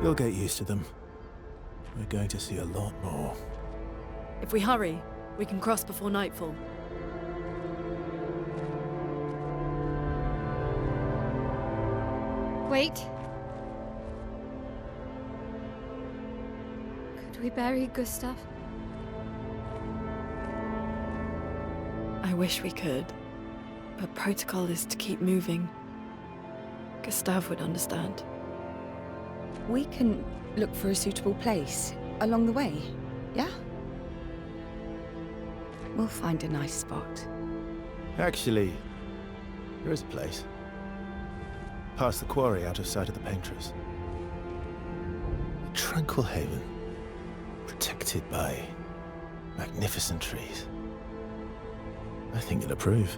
You'll get used to them. We're going to see a lot more. If we hurry, we can cross before nightfall. Wait. Could we bury Gustav? I wish we could, but protocol is to keep moving. Gustav would understand. We can look for a suitable place along the way, yeah? We'll find a nice spot. Actually, there is a place. Past the quarry, out of sight of the painters. A tranquil haven, protected by magnificent trees. I think you'll approve.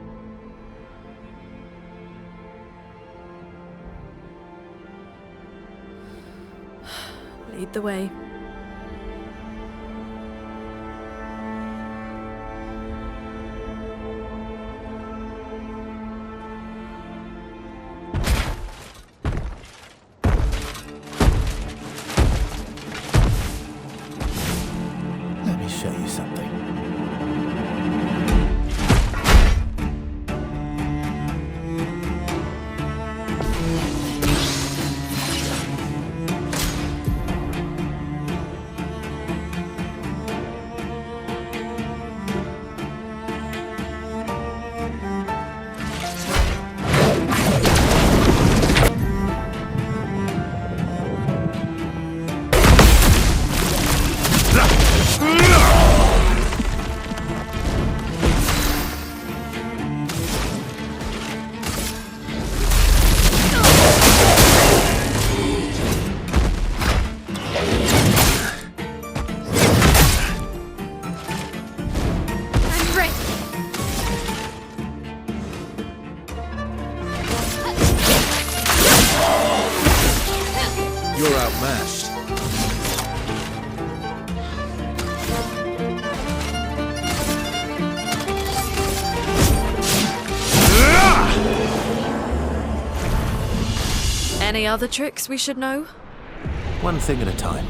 Lead the way. Let me show you something. You're outmatched. Any other tricks we should know? One thing at a time.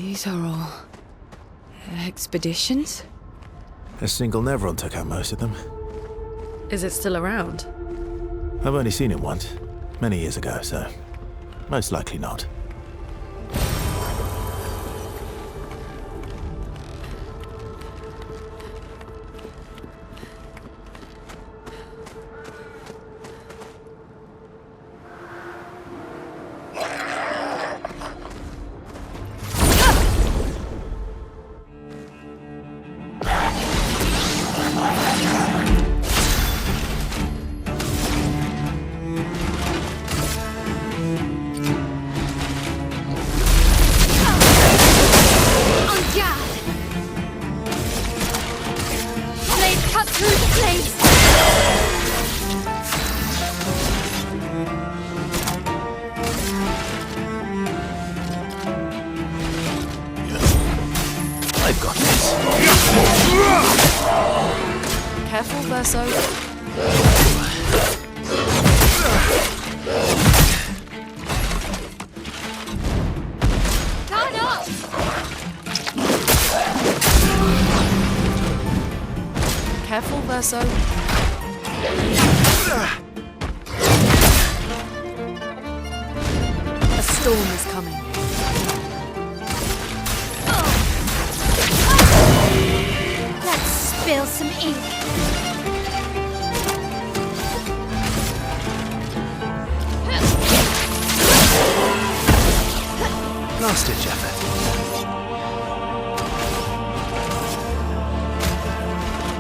These are all expeditions? A single Nevron took out most of them. Is it still around? I've only seen it once, many years ago, so most likely not. I've got this. Careful, Verso. Guard up! Careful, Verso. A storm is coming. Let's spill some ink. Last-ditch effort.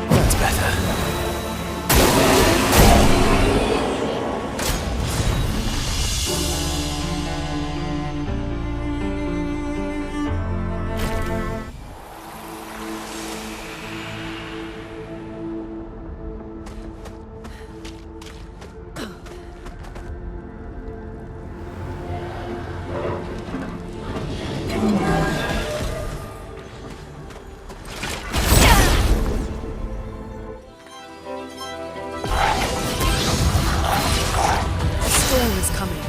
That's better. Storm is coming.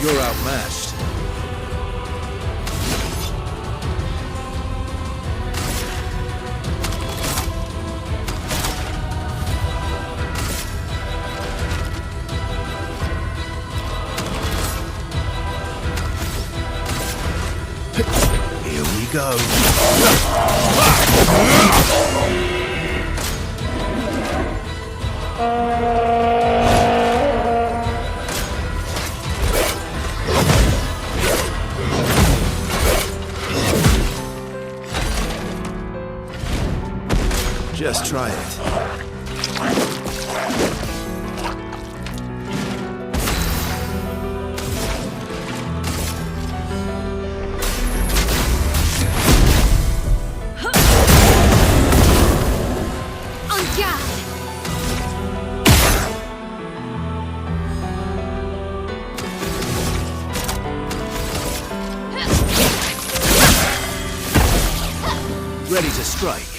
You're outmatched. Here we go. Just try it. On guard! Ready to strike.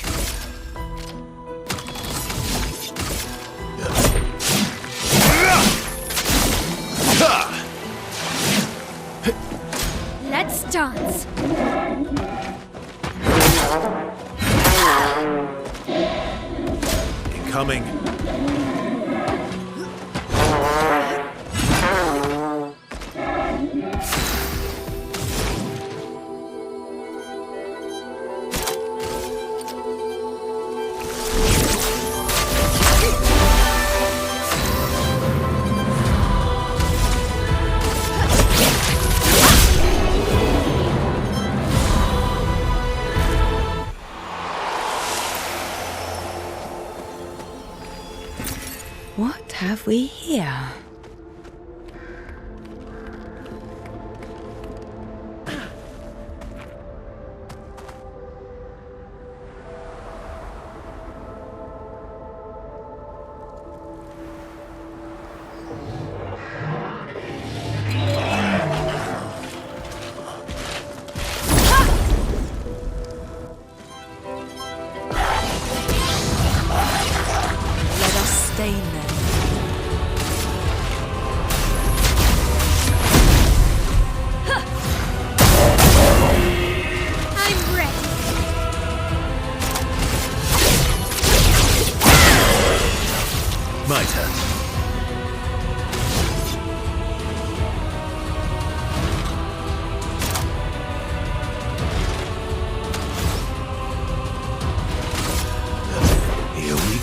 Let's dance! Incoming. What have we here?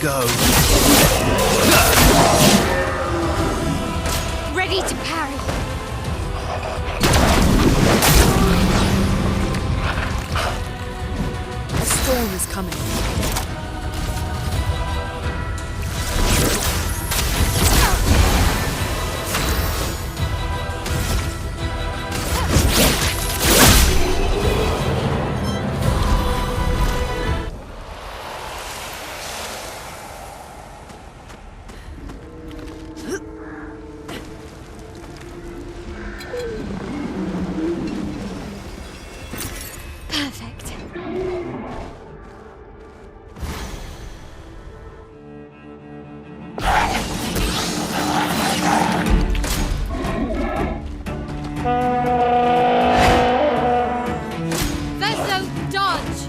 go. Ready to parry. A storm is coming. Perfect. Verso dodge.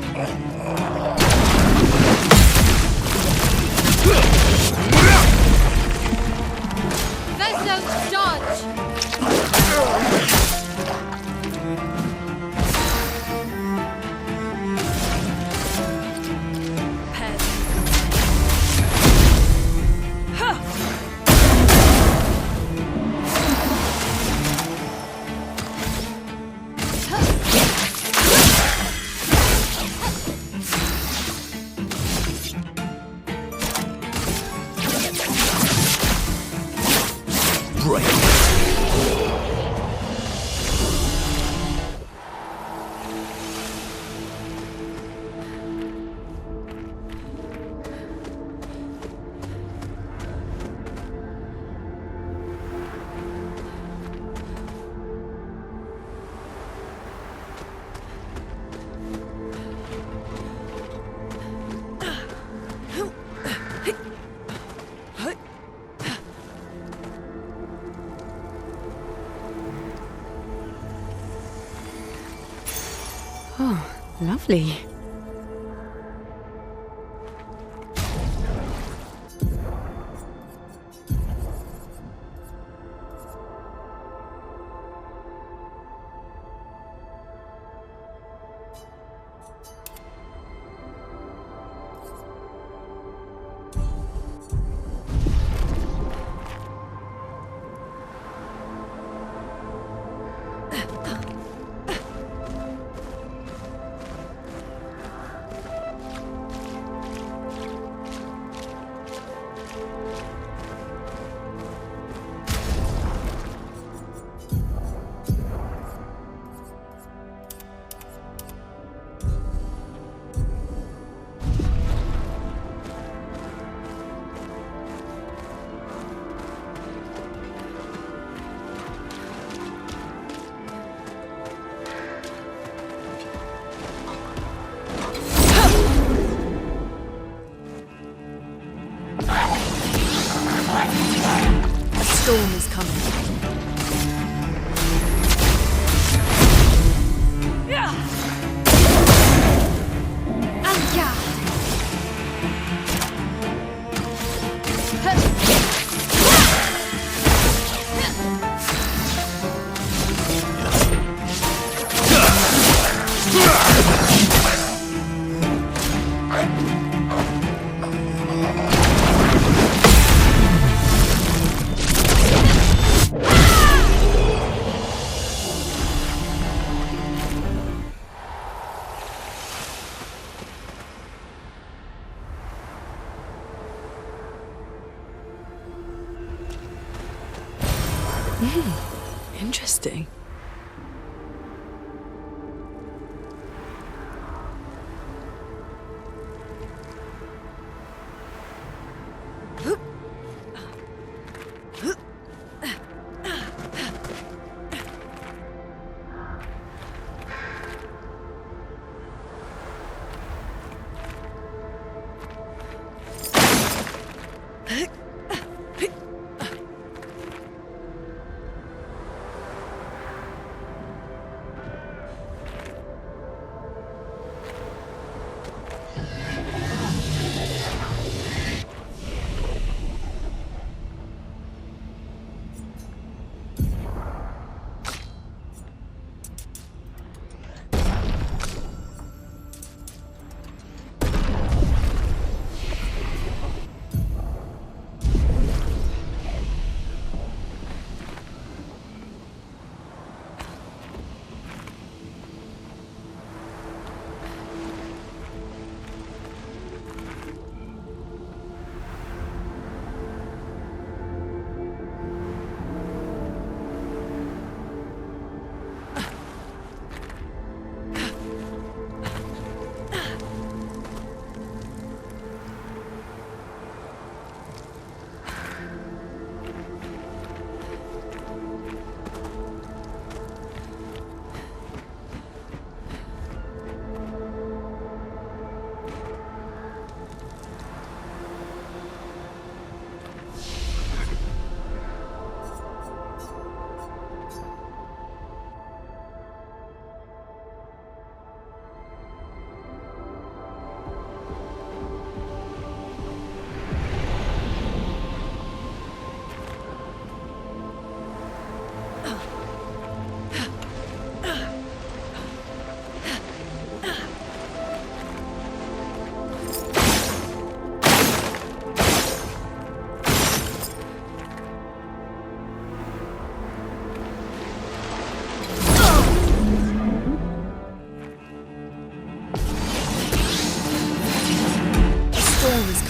Verso dodge. Head. Break. Oh, lovely. A storm is coming. En garde. Interesting.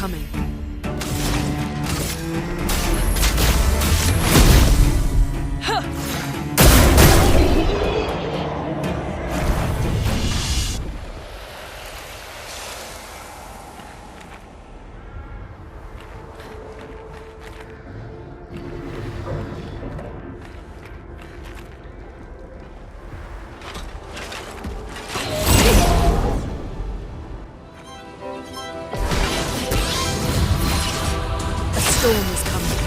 coming. A storm is coming.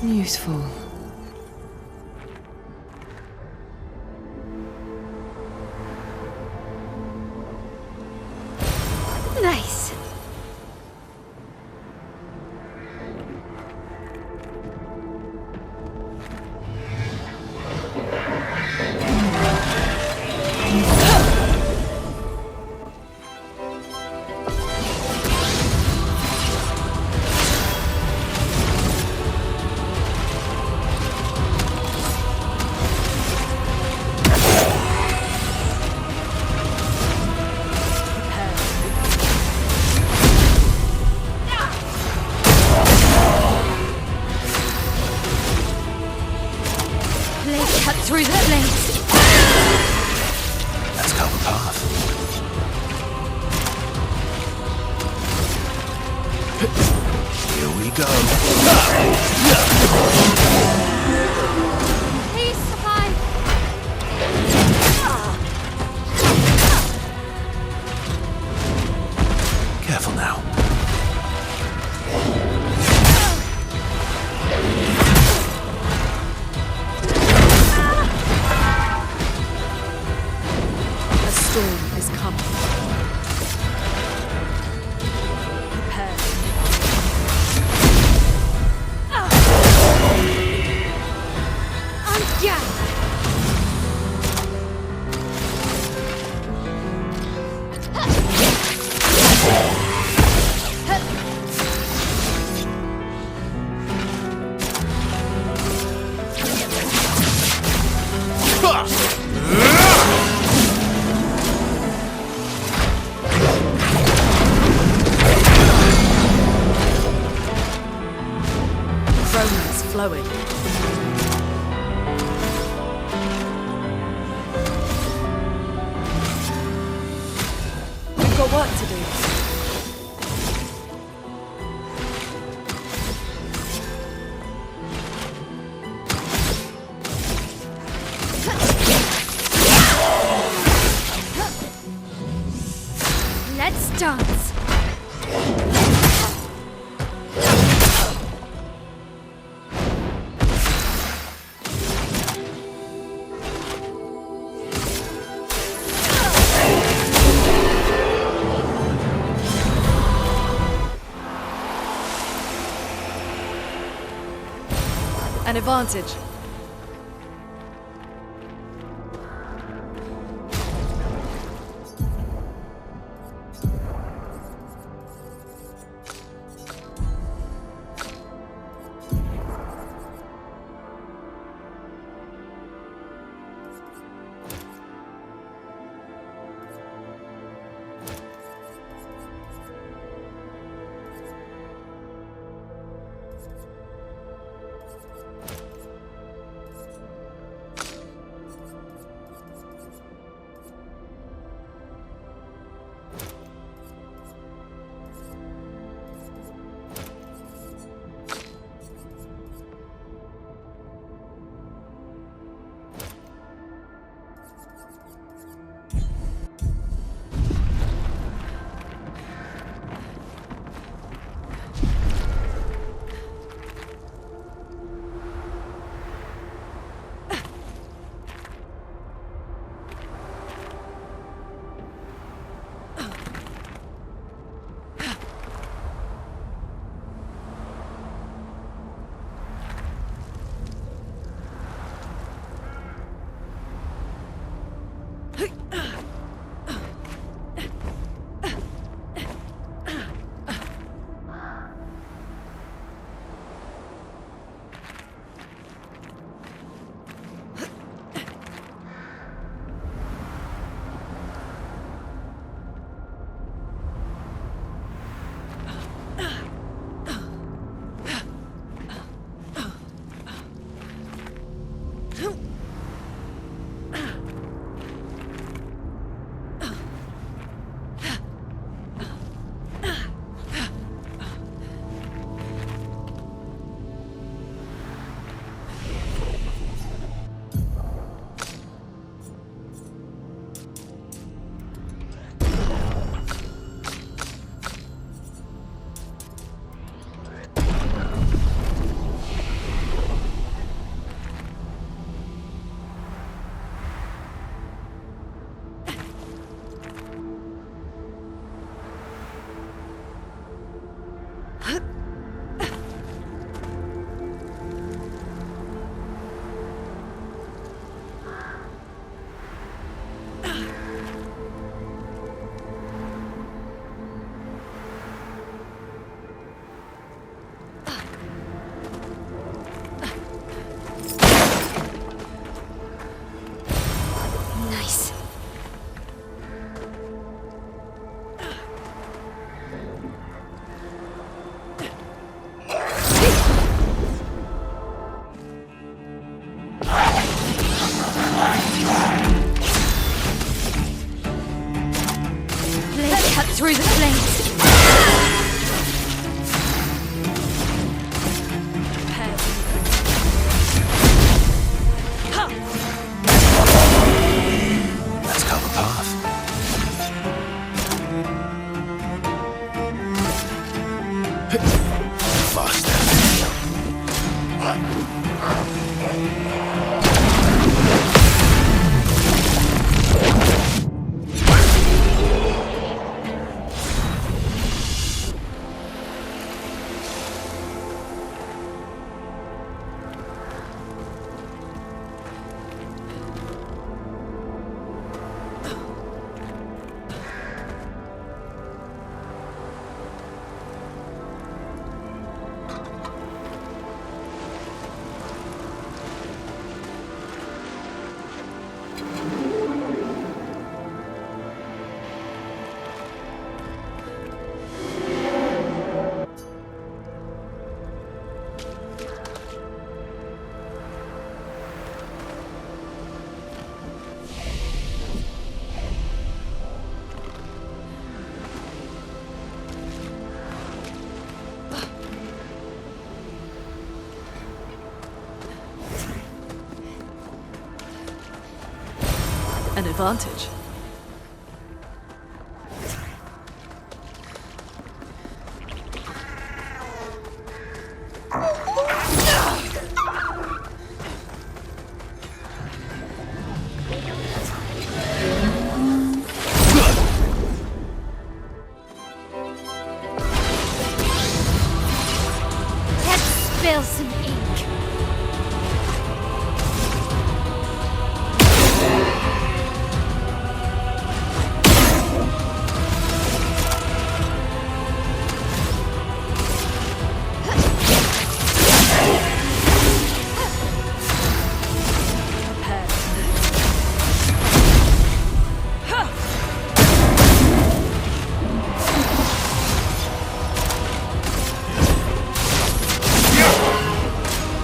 Useful. Nice. Blade cut through the blades. Let's go the path. Here we go. Please survive. Careful now. A storm is coming. Prepare. Yeah. Chrome is flowing. We've got work to do. Let's dance. An advantage. through the flames. Let's carve a path. Faster. An advantage. Let's spill some ink.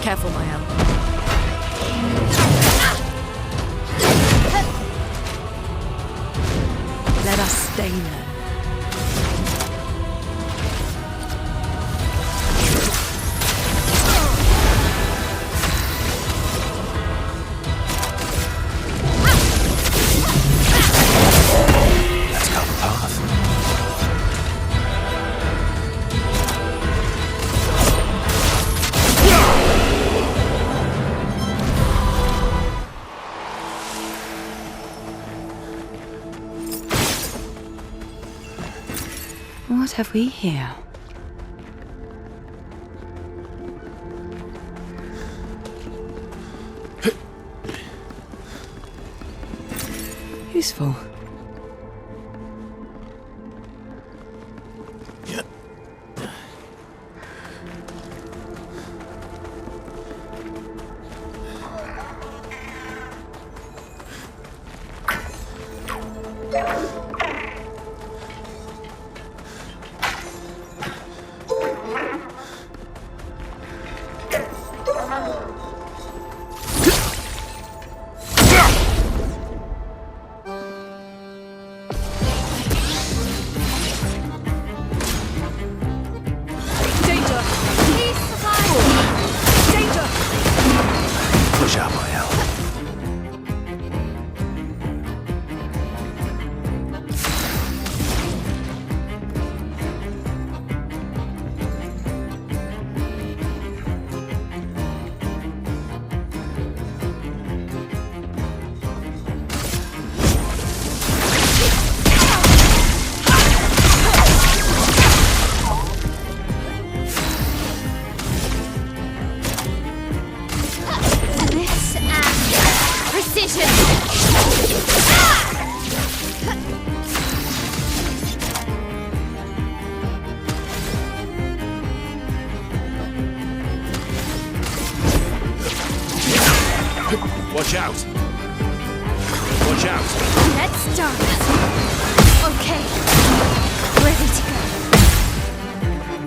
Careful, my am. Let us stain them. Let's carve a path. What have we here? Useful. Push out my help. This and precision. Watch out! Watch out! Let's start. Okay. Ready to go.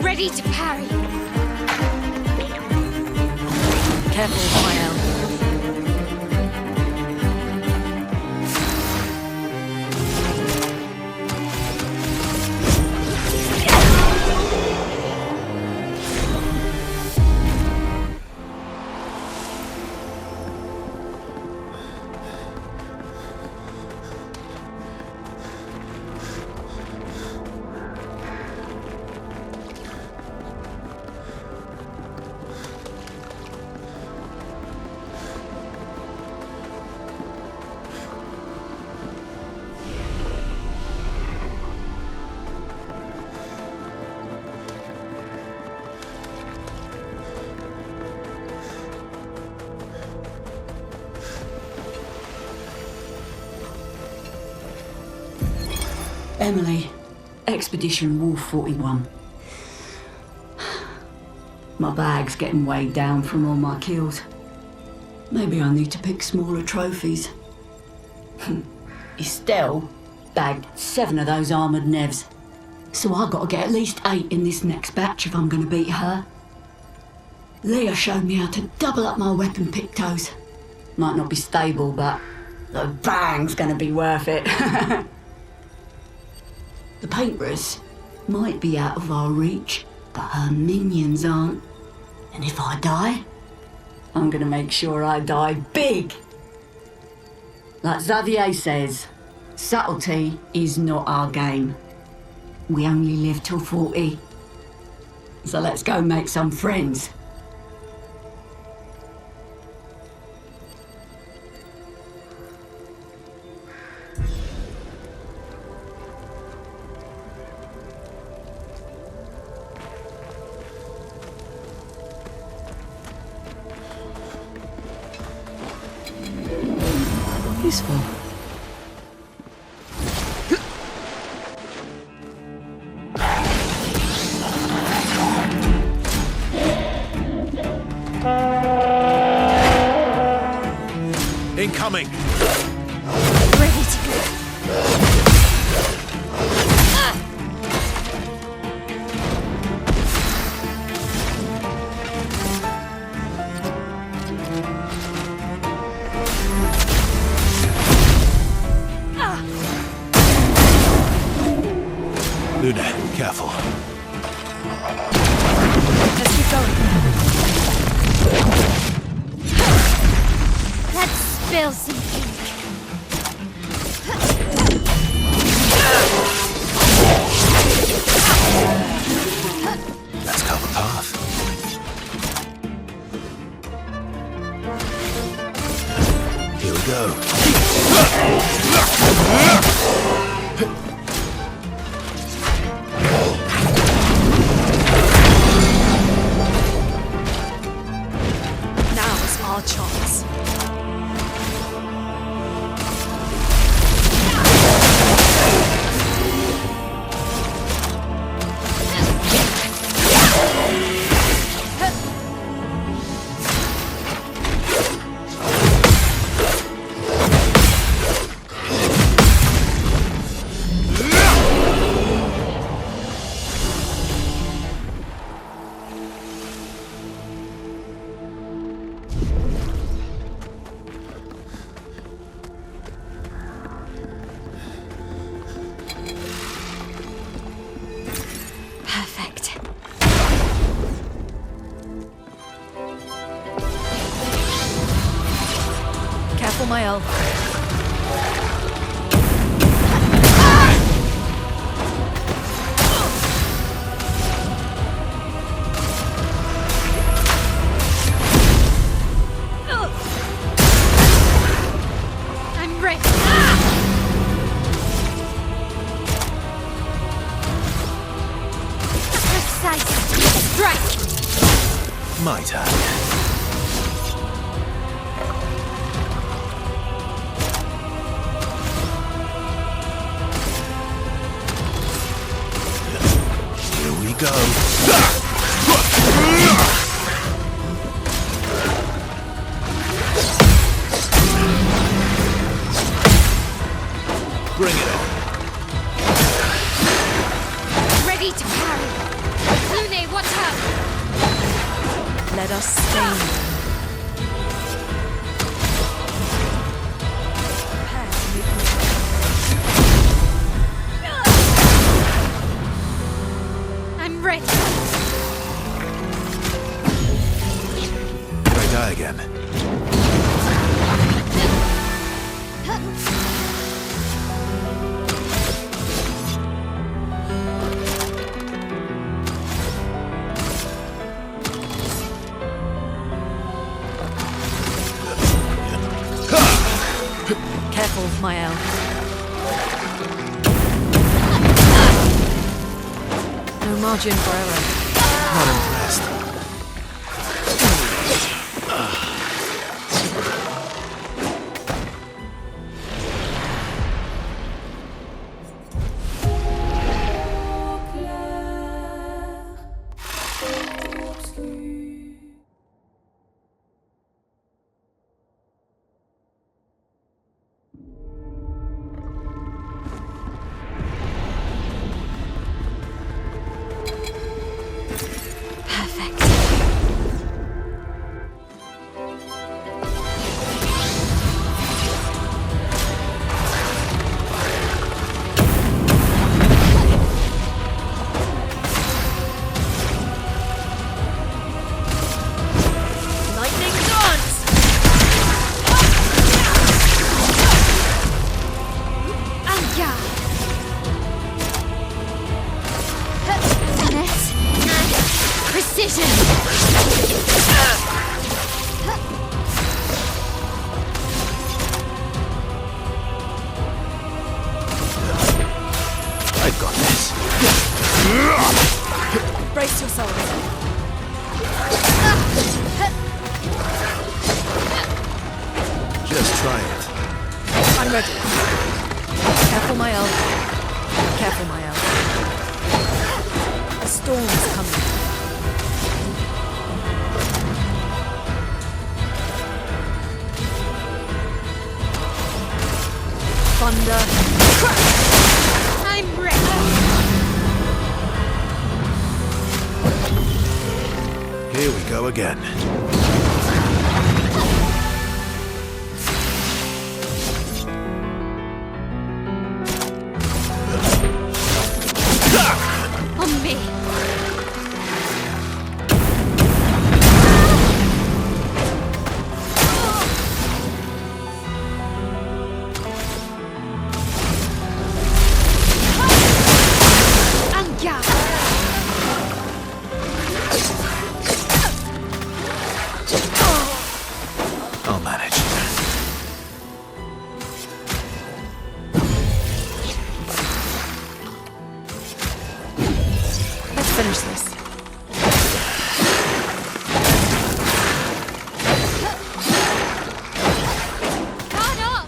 Ready to parry. Careful, my am. Emily, Expedition Wolf 41. My bag's getting weighed down from all my kills. Maybe I need to pick smaller trophies. Estelle bagged 7 of those armoured nevs. So I gotta get at least 8 in this next batch if I'm gonna beat her. Leah showed me how to double up my weapon pictos. Might not be stable, but the bang's gonna be worth it. The painters might be out of our reach, but her minions aren't. And if I die, I'm gonna make sure I die big. Like Xavier says, subtlety is not our game. We only live till 40. So let's go make some friends. Useful. Incoming! Ready to go. Luna, careful. Let's keep going. Let's spill some ink. Let's cut the path. Here we go. Now is our chance. Perfect. Careful, Mael. I'm ready. Precise strike. My turn. Here we go. Bring it on. Ready to carry. Lune, watch out. Let us stain. Prepare to meet I'm ready. Here I die again. Careful, Mael. No margin for error. Not impressed. I've got this. Brace yourselves. Just try it. I'm ready. Careful, my elf. Careful, my elf. A storm is coming. Thunder. I'm ready. Here we go again. On me. Anga. I'll manage. Let's finish this. Guard up.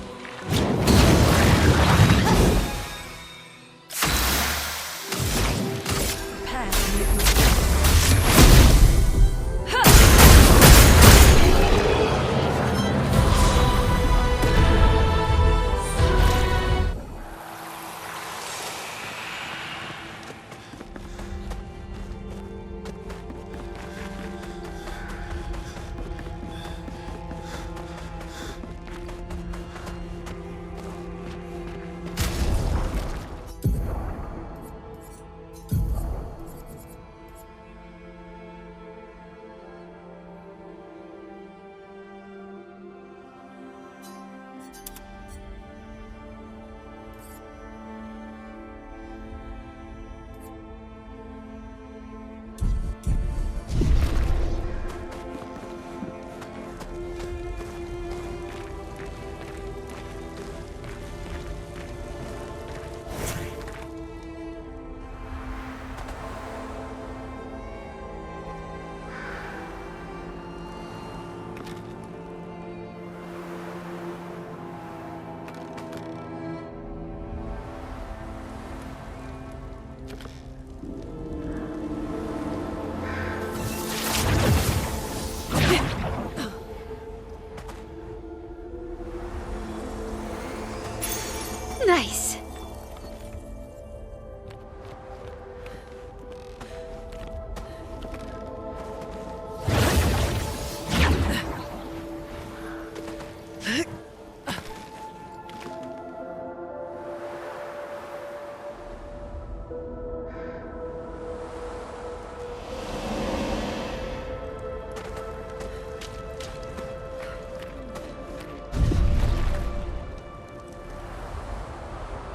Nice.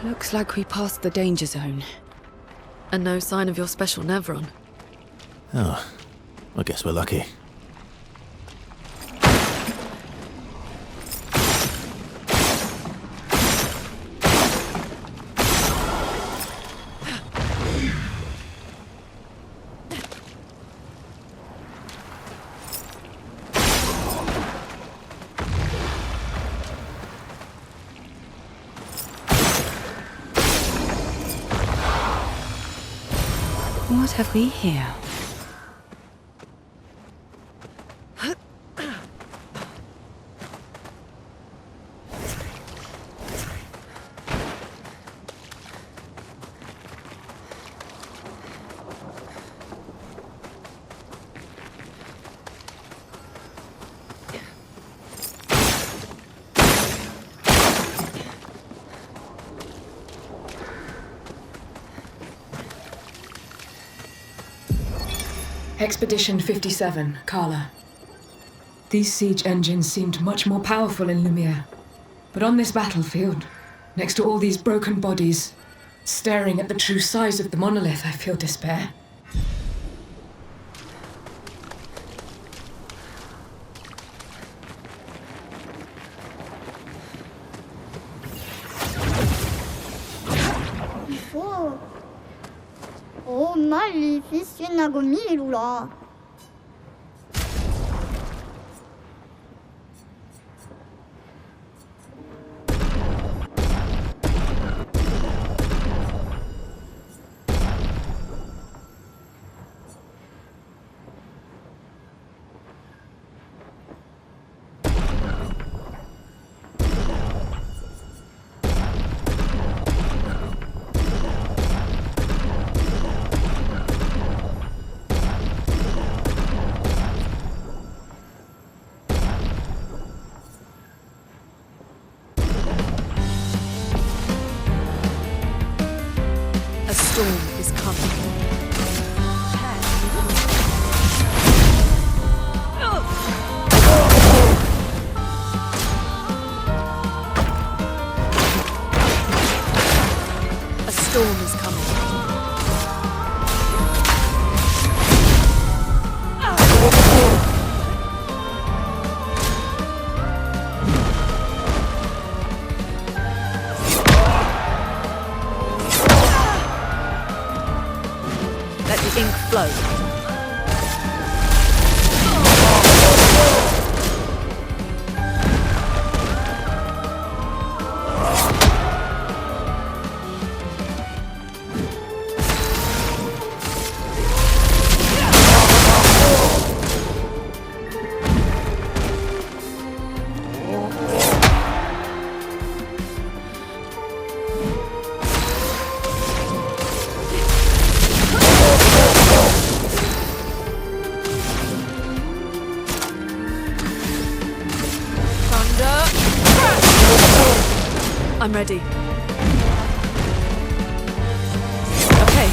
Looks like we passed the danger zone. And no sign of your special Nevron. Oh, I guess we're lucky. What have we here? Expedition 57, Carla. These siege engines seemed much more powerful in Lumiere. But on this battlefield, next to all these broken bodies, staring at the true size of the monolith, I feel despair. få. Oh, maleficien agomilula. A storm is coming. A storm is coming. Let the ink flow. I'm ready. Okay.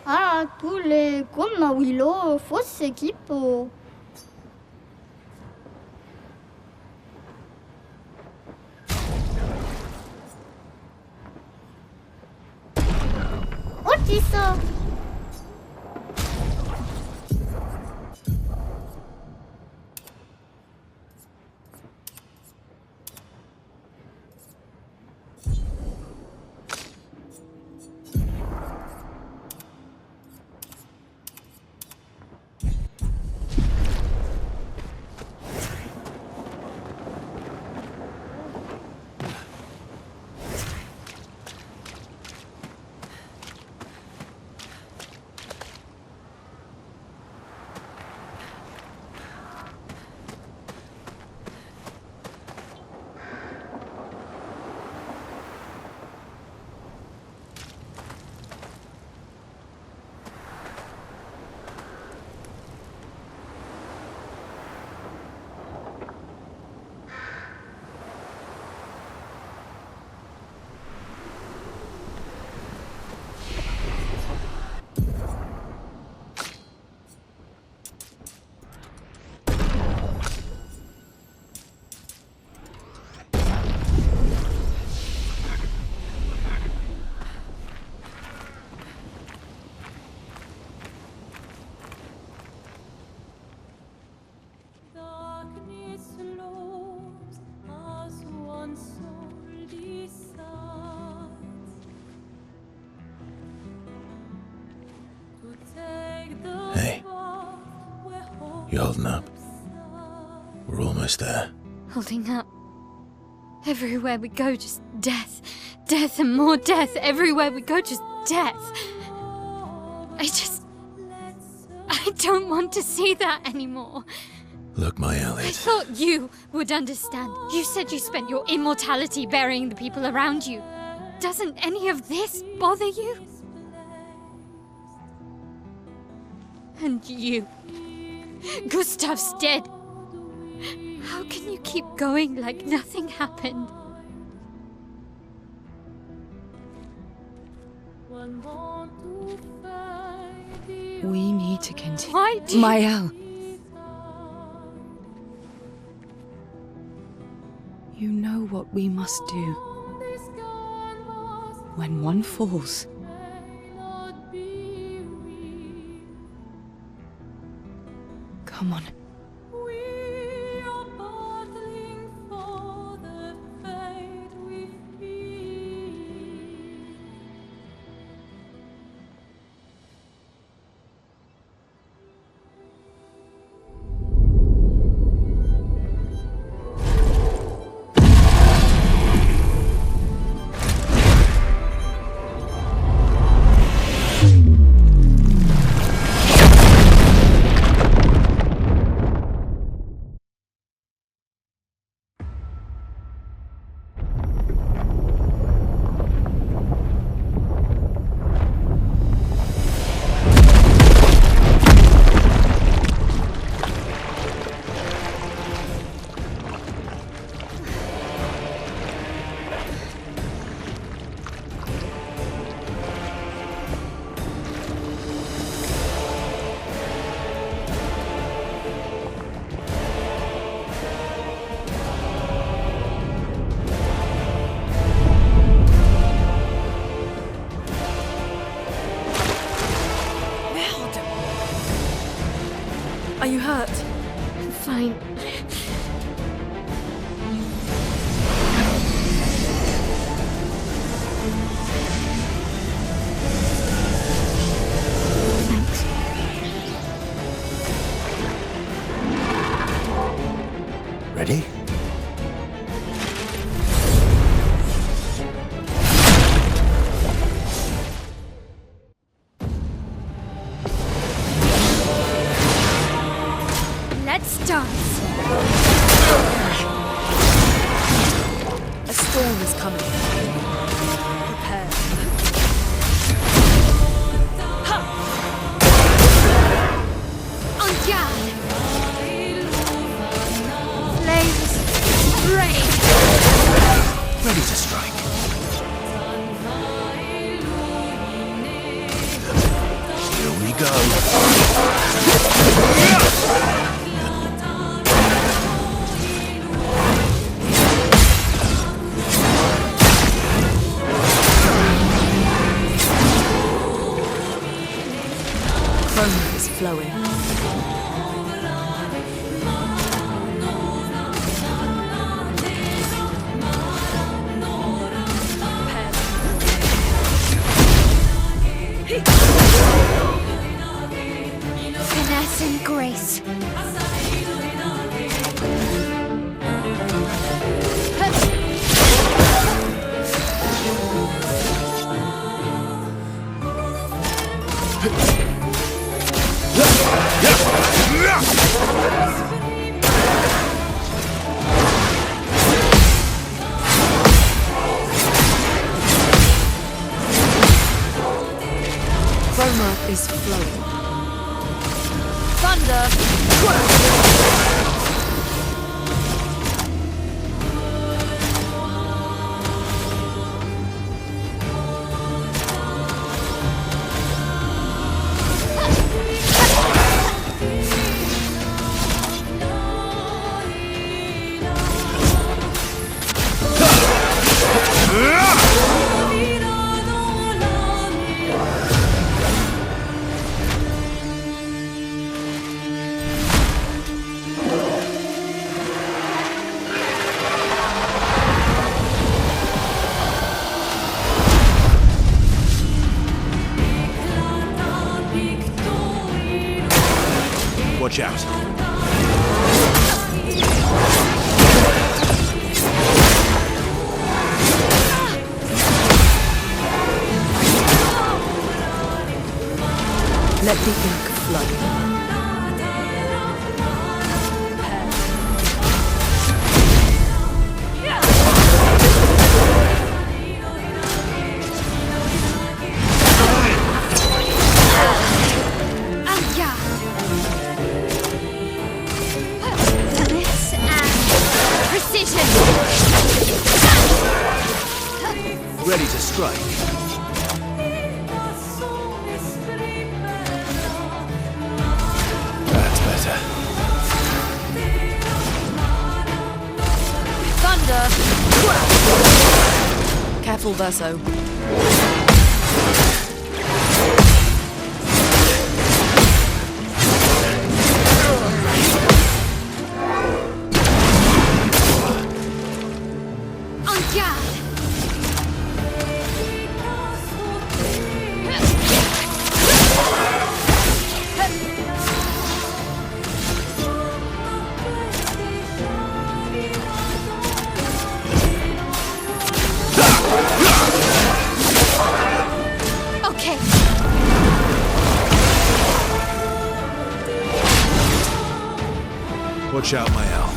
Ah, tous les comme à Willow, fausse équipe. Otis. Hey, you holding up? We're almost there. Holding up. Everywhere we go, just death. Death and more death. Everywhere we go, just death. I don't want to see that anymore. Look, my I Elliot. thought you would understand. You said you spent your immortality burying the people around you. Doesn't any of this bother you? And you. Gustav's dead. How can you keep going like nothing happened? We need to continue. Why do you... Mael. You know what we must do. When one falls, come on. fine. Thanks. Ready? Let's dance. A storm is coming. Prepare. On guard. Flames rain. Ready to strike. Here we go. Chroma is flowing. Finesse and grace. Chroma is flowing. Thunder. Watch out. Let the ink flow. Ready to strike. That's better. Thunder! Careful, Verso. Watch out, my owl.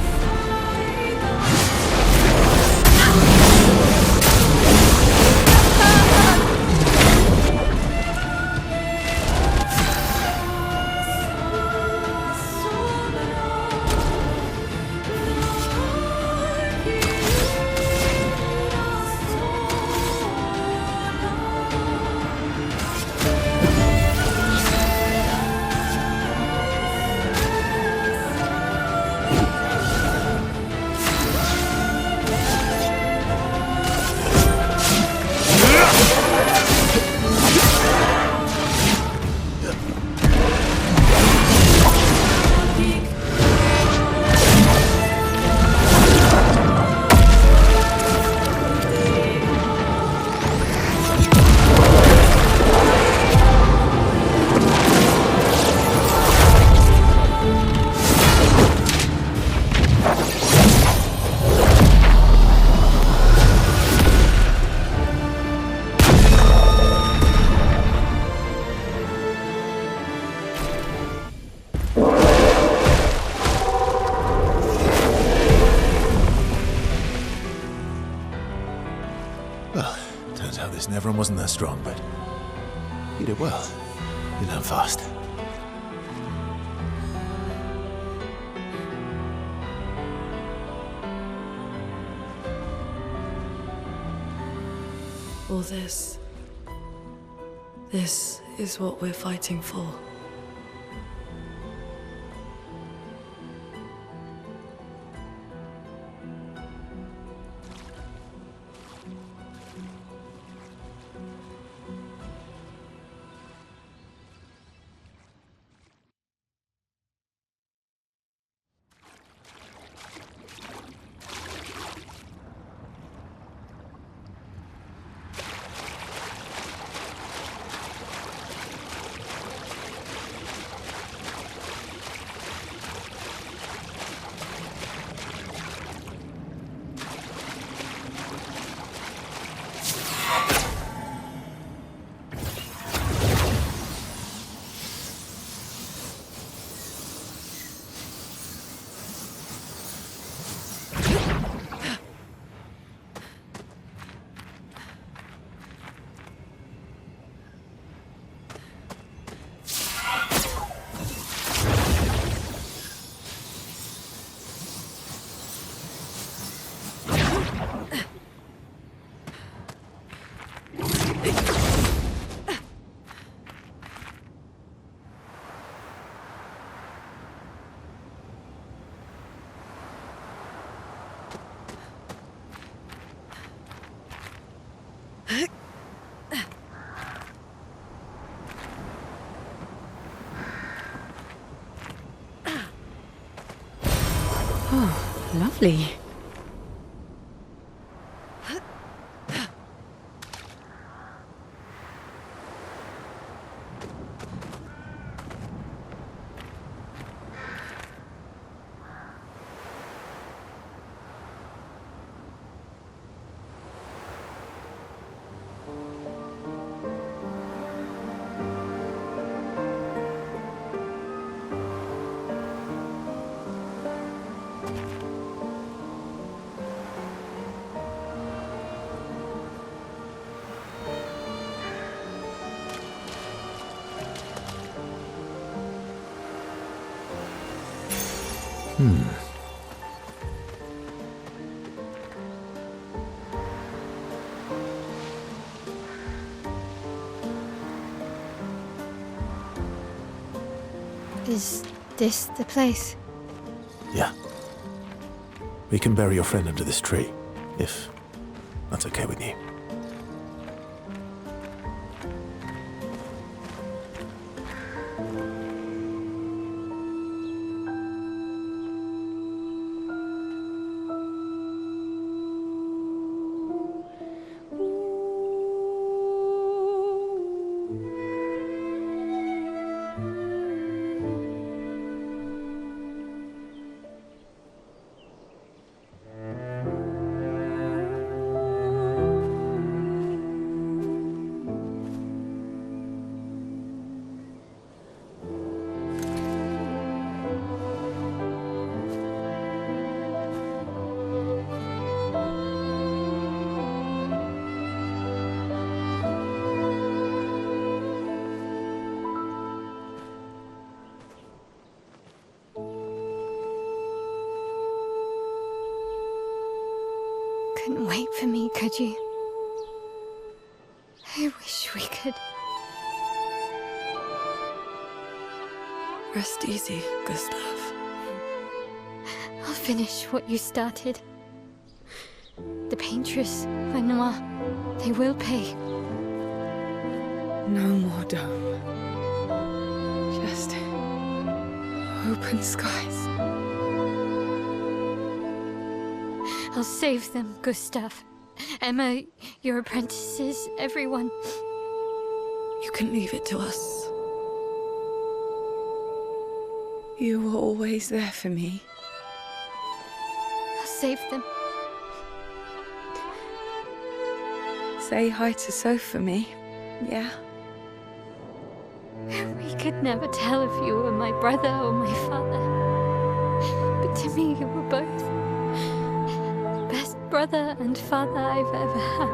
Listen, everyone wasn't that strong, but you did well. You learn fast. All this is what we're fighting for. Oh, lovely. Is this the place? Yeah. We can bury your friend under this tree, if that's okay with you. Couldn't wait for me, could you? I wish we could. Rest easy, Gustav. I'll finish what you started. The paintress, Renoir, they will pay. No more dome. Just open skies. I'll save them, Gustav. Emma, your apprentices, everyone. You can leave it to us. You were always there for me. I'll save them. Say hi to Soph for me, yeah? We could never tell if you were my brother or my father. But to me, you were both. Best brother and father I've ever had.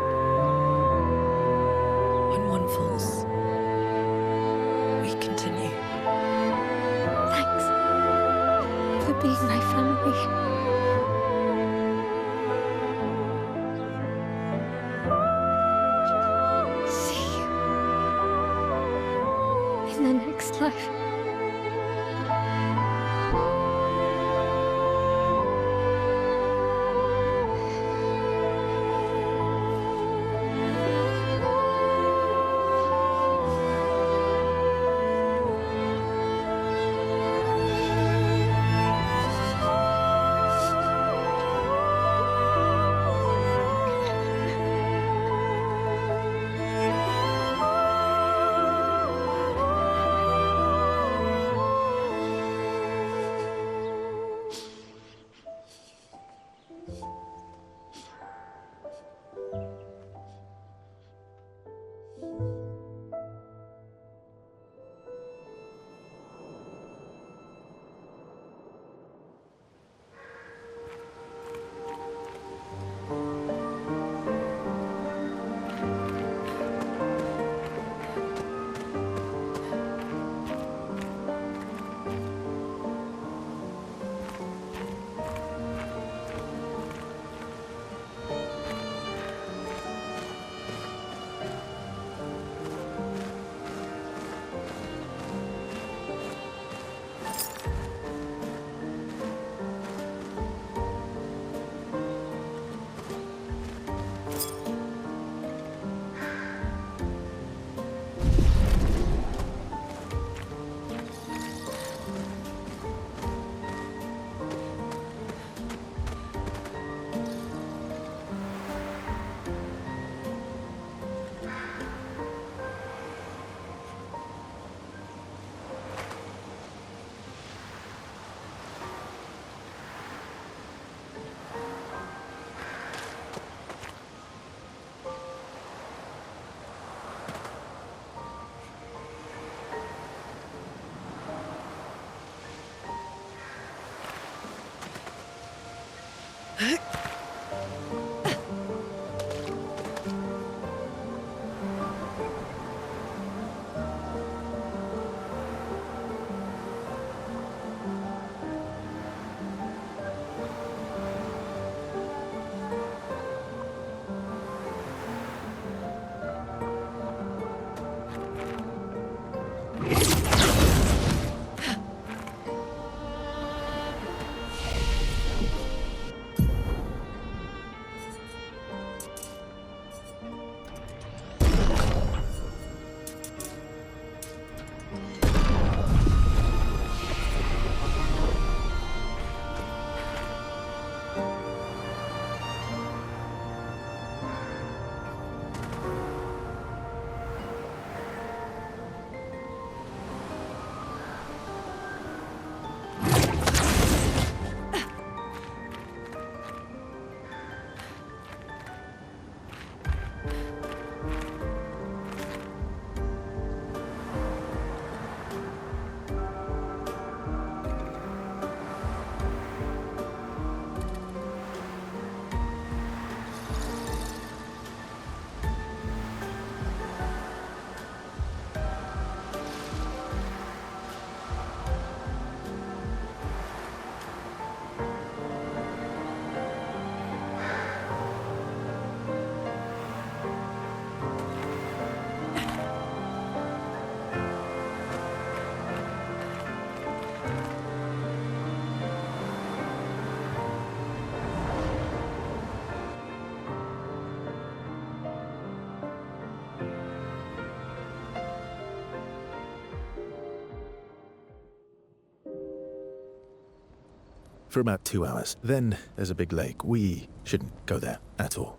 For about 2 hours. Then there's a big lake. We shouldn't go there at all.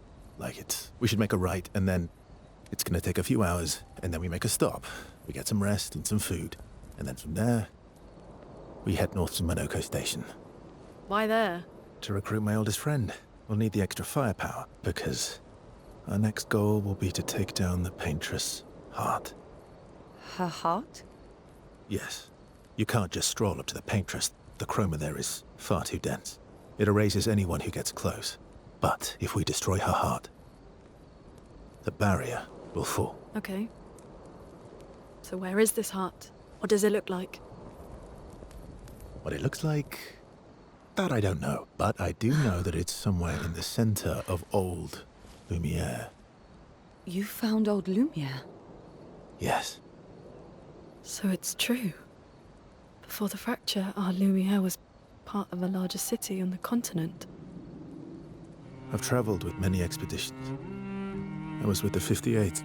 We should make a right, and then it's gonna take a few hours, and then we make a stop. We get some rest and some food. And then from there, we head north to Monoko Station. Why there? To recruit my oldest friend. We'll need the extra firepower, because our next goal will be to take down the Paintress' heart. Her heart? Yes. You can't just stroll up to the Paintress. The chroma there is far too dense. It erases anyone who gets close. But if we destroy her heart, the barrier will fall. Okay. So where is this heart? What does it look like? What it looks like, that I don't know. But I do know that it's somewhere in the center of old Lumiere. You found old Lumiere? Yes. So it's true. Before the fracture, our Lumiere was part of a larger city on the continent. I've traveled with many expeditions. I was with the 58th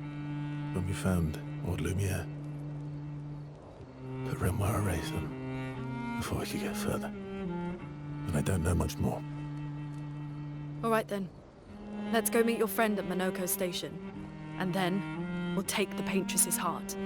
when we found Old Lumiere. But Renoir erased them before we could get further. And I don't know much more. All right then. Let's go meet your friend at Minoko Station. And then, we'll take the Paintress's heart.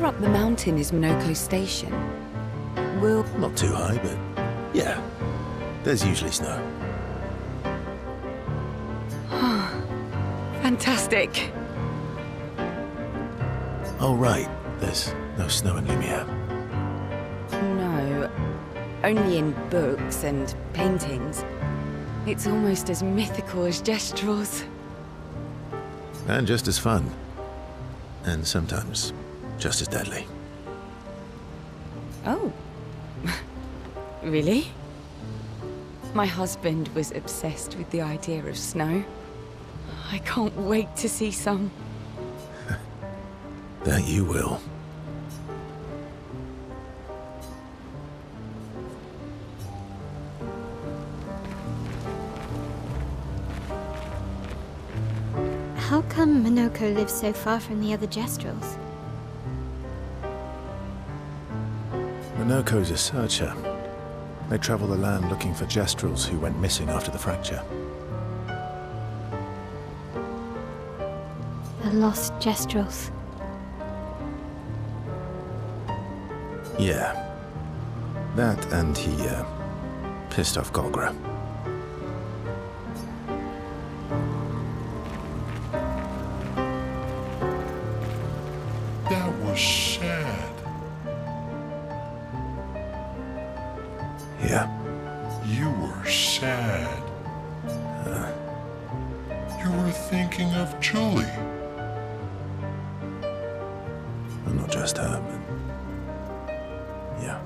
Up the mountain is Minoko Station. We'll... Not too high, but yeah. There's usually snow. Fantastic. Oh, right. There's no snow in Lumiere. No, only in books and paintings. It's almost as mythical as Gestrels. And just as fun. And sometimes just as deadly. Oh. Really? My husband was obsessed with the idea of snow. I can't wait to see some. That you will. How come Minoko lives so far from the other Jestrels? Minoko's a searcher. They travel the land looking for Jestrels who went missing after the fracture. The lost Jestrels. Yeah. That and he, pissed off Golgra. That was sad. Yeah. You were sad. You were thinking of Julie. Well, not just her, but... yeah.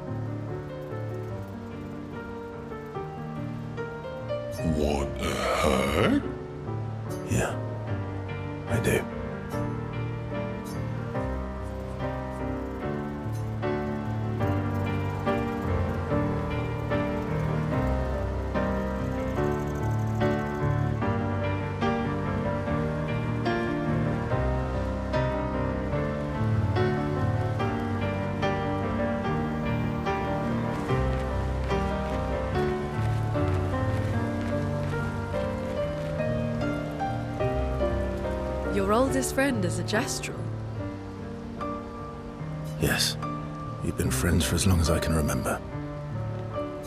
Want a hug? Yeah. I do. Your oldest friend is a Jestrel. Yes. We've been friends for as long as I can remember.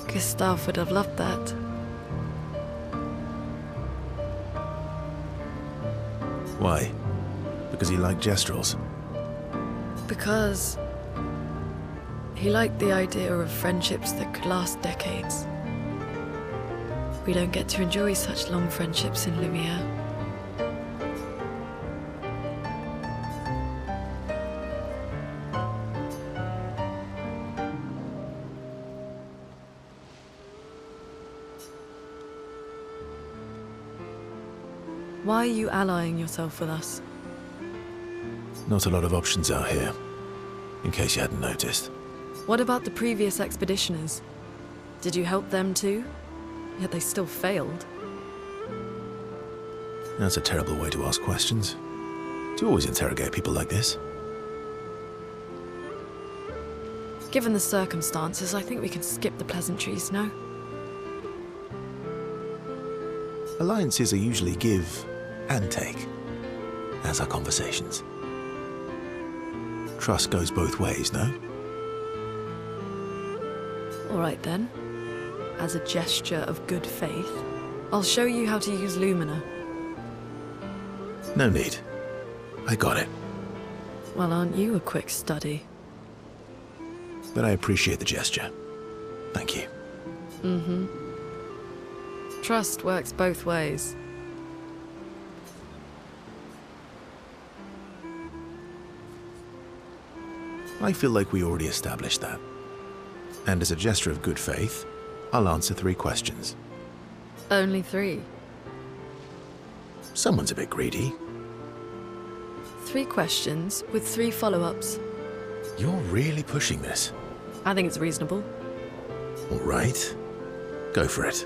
Gustav would have loved that. Why? Because he liked Jestrels? Because he liked the idea of friendships that could last decades. We don't get to enjoy such long friendships in Lumiere. Why are you allying yourself with us? Not a lot of options out here, in case you hadn't noticed. What about the previous expeditioners? Did you help them too? Yet they still failed. That's a terrible way to ask questions. Do you always interrogate people like this? Given the circumstances, I think we can skip the pleasantries, no? Alliances are usually give and take, as are conversations. Trust goes both ways, no? All right then. As a gesture of good faith, I'll show you how to use Lumina. No need. I got it. Well, aren't you a quick study? But I appreciate the gesture. Thank you. Mm-hmm. Trust works both ways. I feel like we already established that. And as a gesture of good faith, I'll answer 3 questions. Only 3. Someone's a bit greedy. 3 questions with 3 follow-ups. You're really pushing this. I think it's reasonable. All right. Go for it.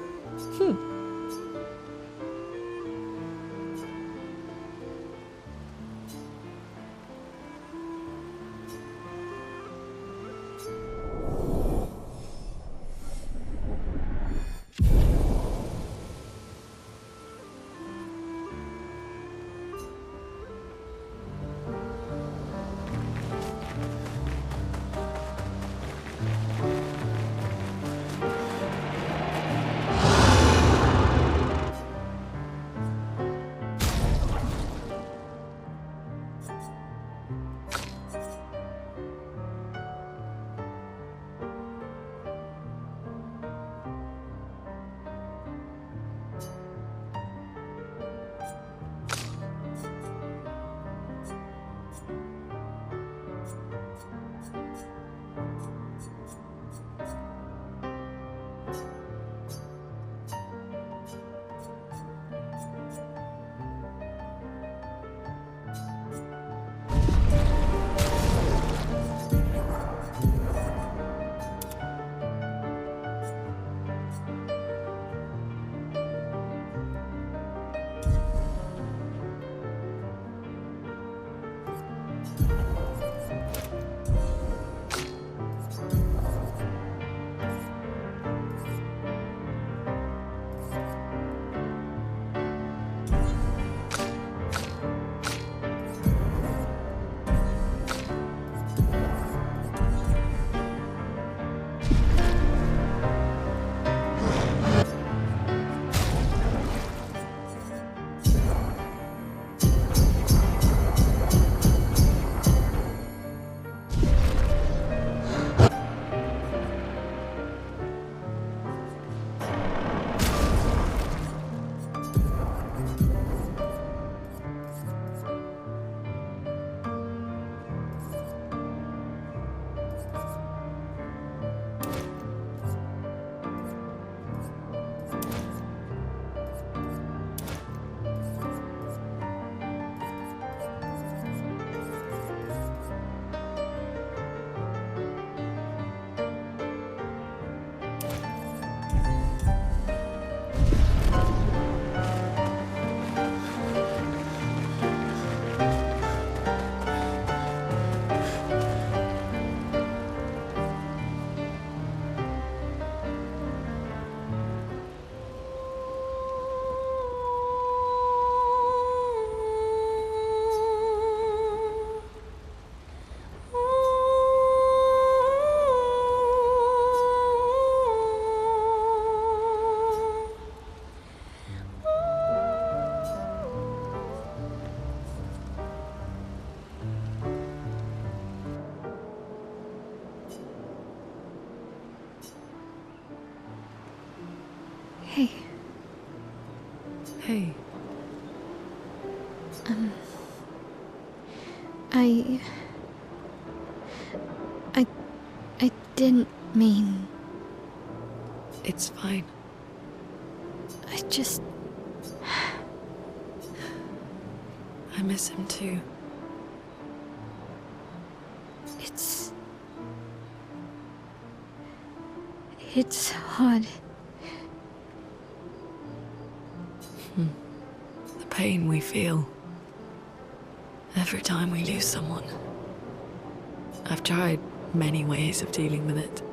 Hey. Hey. I didn't mean... It's fine. I just... I miss him too. It's hard. The pain we feel every time we lose someone. I've tried many ways of dealing with it.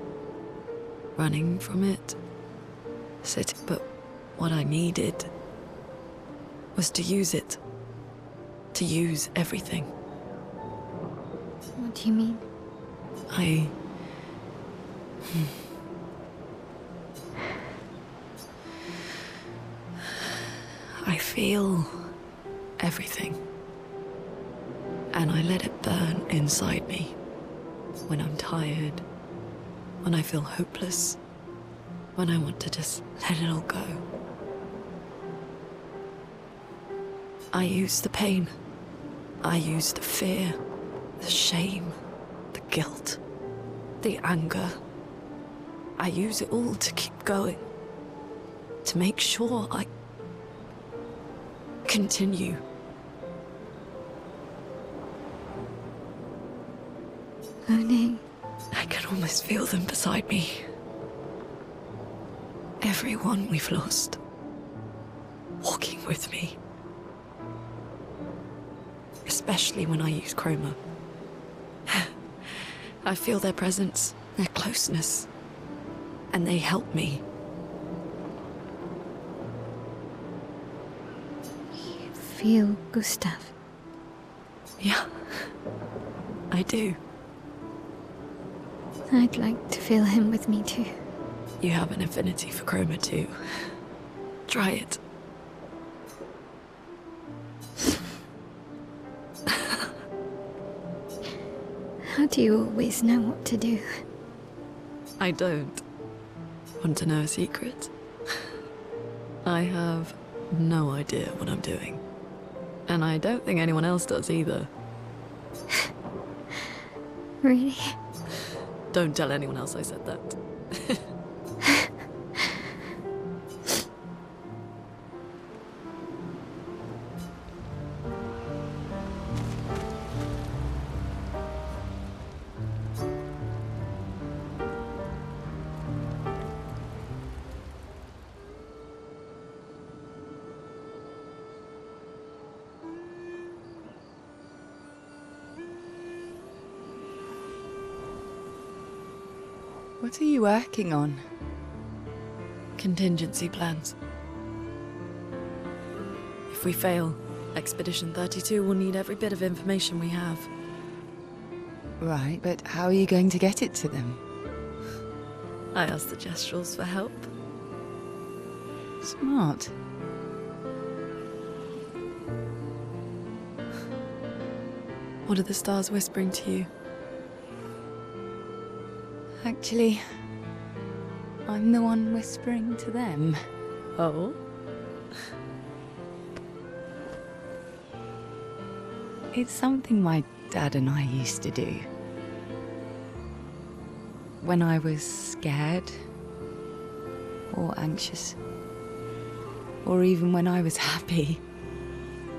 Running from it, sitting, but what I needed was to use it. To use everything. What do you mean? I feel everything. And I let it burn inside me. When I'm tired, when I feel hopeless, when I want to just let it all go. I use the pain. I use the fear, the shame, the guilt, the anger. I use it all to keep going. To make sure I continue. Monet. I can almost feel them beside me. Everyone we've lost. Walking with me. Especially when I use chroma. I feel their presence, their closeness. And they help me. You feel Gustav? Yeah, I do. I'd like to feel him with me too. You have an affinity for chroma too. Try it. How do you always know what to do? I don't. Want to know a secret? I have no idea what I'm doing. And I don't think anyone else does either. Really? Don't tell anyone else I said that. What are you working on? Contingency plans. If we fail, Expedition 32 will need every bit of information we have. Right, but how are you going to get it to them? I asked the Gestrals for help. Smart. What are the stars whispering to you? Actually, I'm the one whispering to them. Oh? It's something my dad and I used to do. When I was scared, or anxious, or even when I was happy,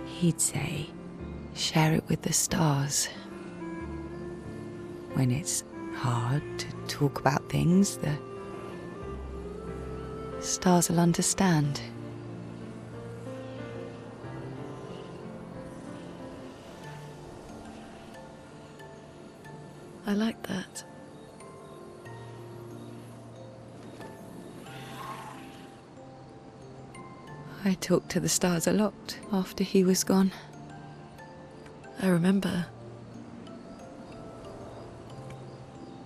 he'd say, share it with the stars. When it's hard to talk about things, the stars will understand. I like that. I talked to the stars a lot after he was gone. I remember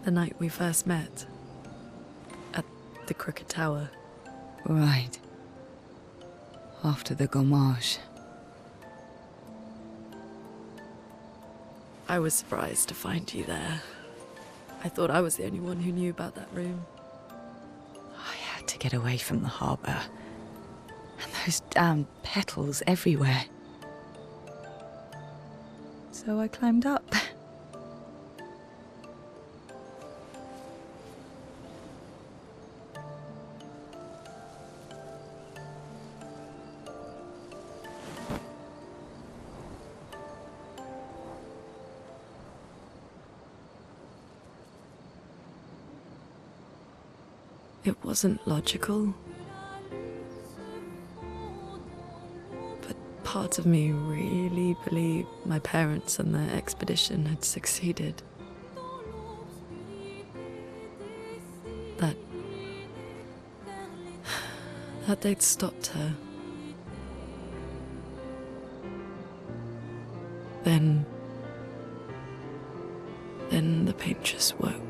the night we first met at the Crooked Tower. Right. After the gommage. I was surprised to find you there. I thought I was the only one who knew about that room. I had to get away from the harbour. And those damn petals everywhere. So I climbed up. It wasn't logical. But part of me really believed my parents and their expedition had succeeded. That they'd stopped her. Then the paintress woke.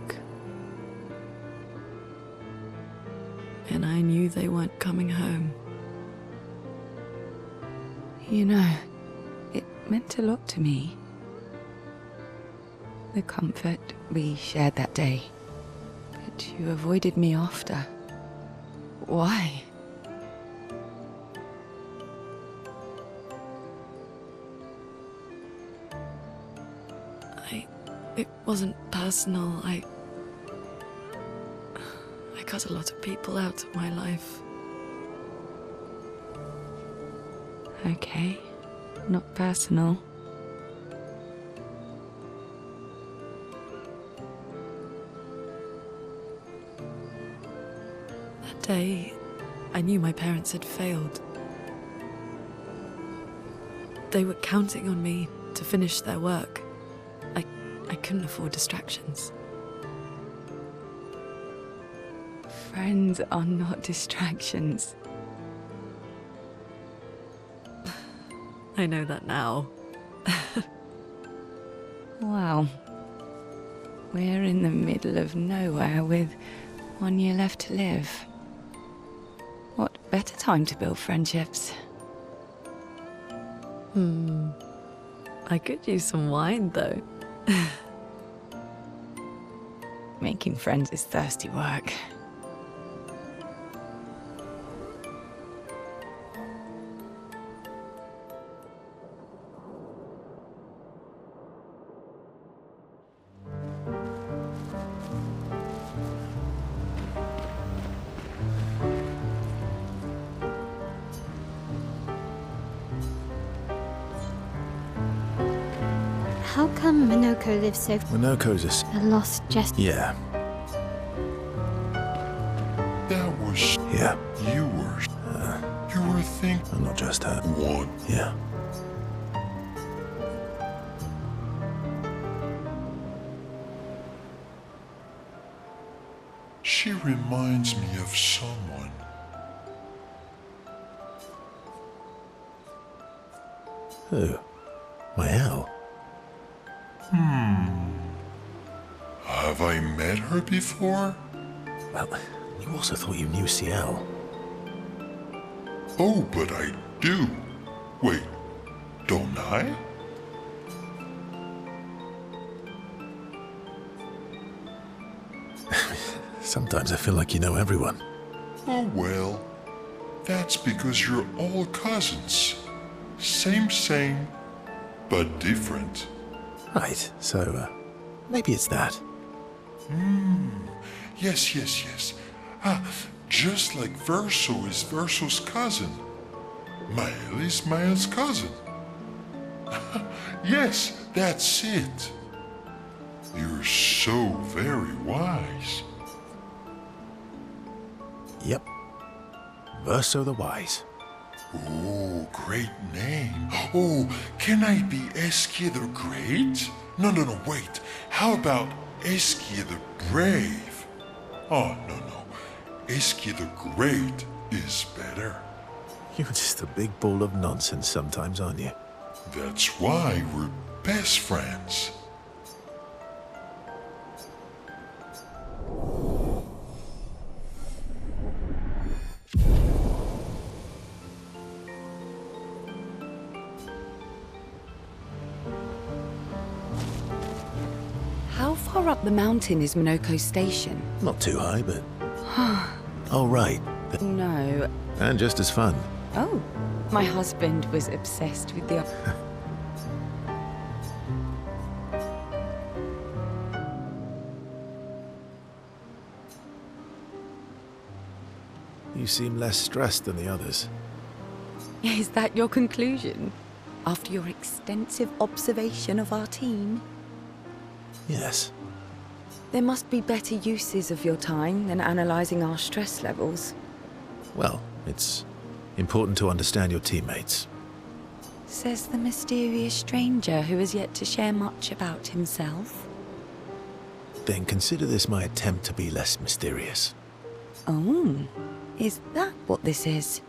And I knew they weren't coming home. You know, it meant a lot to me. The comfort we shared that day. But you avoided me after. Why? It wasn't personal. I cut a lot of people out of my life. Okay, not personal. That day, I knew my parents had failed. They were counting on me to finish their work. I couldn't afford distractions. Friends are not distractions. I know that now. Wow. We're in the middle of nowhere with 1 year left to live. What better time to build friendships? I could use some wine, though. Making friends is thirsty work. How come Minoko lives so Minoko's a lost just Yeah. That was... Yeah. You were... you were thinking... And not just her. What? Yeah. She reminds me of someone. Who? Mael? Have I met her before? Well, you also thought you knew Ciel. Oh, but I do. Wait, don't I? Sometimes I feel like you know everyone. Oh well, that's because you're all cousins. Same, but different. Right, so, maybe it's that. Yes. Just like Verso is Verso's cousin. Mael is Mael's cousin. Yes, that's it. You're so very wise. Yep. Verso the Wise. Oh, great name. Oh, can I be Eskia the Great? No, wait. How about Eskia the Brave? Oh, no. Eskia the Great is better. You're just a big ball of nonsense sometimes, aren't you? That's why we're best friends. How far up the mountain is Minoko Station? Not too high, but... Oh, right. No. And just as fun. Oh, my husband was obsessed with the... You seem less stressed than the others. Is that your conclusion? After your extensive observation of our team? Yes. There must be better uses of your time than analysing our stress levels. Well, it's important to understand your teammates. Says the mysterious stranger who has yet to share much about himself. Then consider this my attempt to be less mysterious. Oh, is that what this is?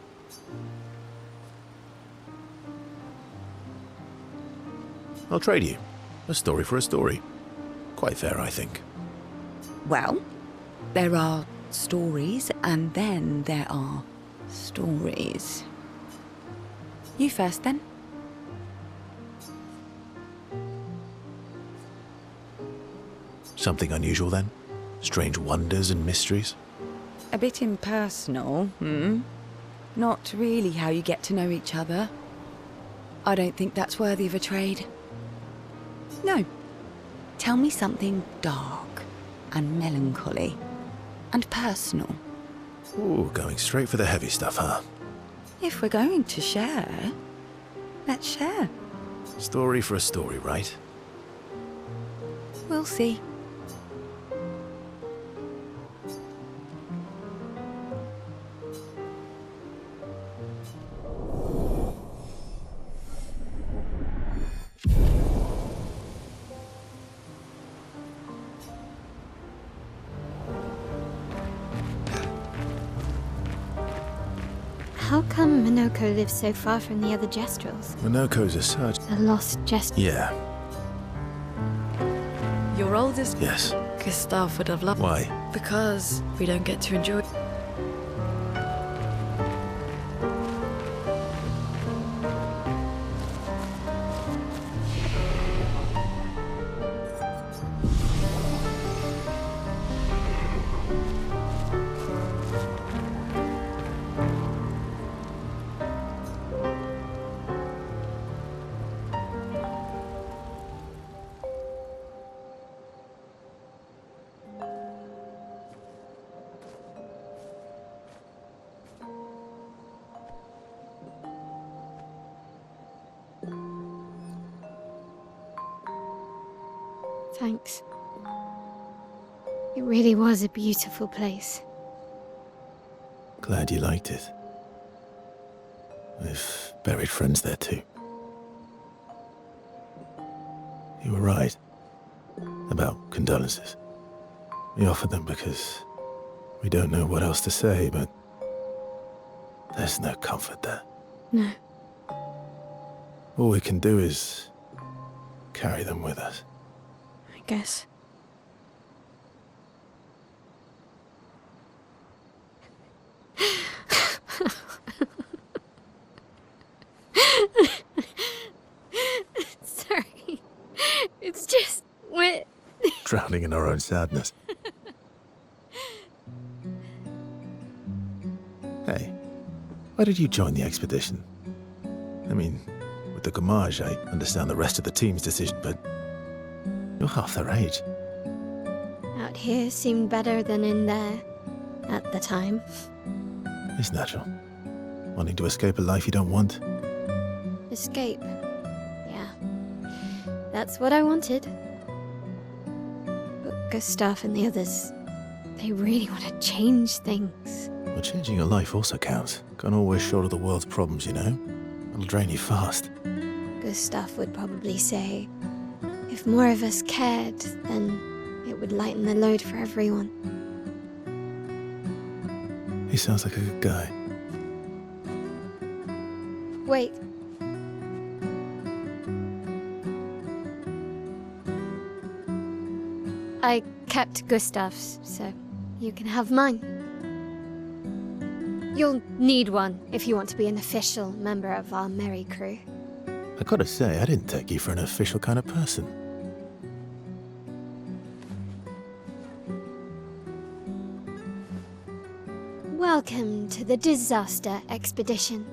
I'll trade you. A story for a story. Quite fair, I think. Well, there are stories, and then there are stories. You first, then. Something unusual, then? Strange wonders and mysteries? A bit impersonal, Not really how you get to know each other. I don't think that's worthy of a trade. No. Tell me something dark and melancholy and personal. Ooh, going straight for the heavy stuff, huh? If we're going to share, let's share. Story for a story, right? We'll see. How come Minoko lives so far from the other Jestrels? Minoko's a surgeon. The lost Jestrel. Yeah, Your oldest yes. Gustav would have loved. Why? Because we don't get to enjoy. Thanks. It really was a beautiful place. Glad you liked it. We've buried friends there too. You were right about condolences. We offered them because we don't know what else to say, but there's no comfort there. No. All we can do is carry them with us. I guess. Sorry. It's just we're Drowning in our own sadness. Hey, why did you join the expedition? I mean, with the Gommage, I understand the rest of the team's decision, but you're half their age. out here seemed better than in there at the time. It's natural. Wanting to escape a life you don't want. Escape. Yeah. That's what I wanted. But Gustav and the others, they really want to change things. Well, changing your life also counts. Can't always shoulder the world's problems, you know? It'll drain you fast. Gustav would probably say, if more of us cared, then it would lighten the load for everyone. He sounds like a good guy. Wait. I kept Gustav's, so you can have mine. You'll need one if you want to be an official member of our merry crew. I gotta say, I didn't take you for an official kind of person. Welcome to the disaster expedition.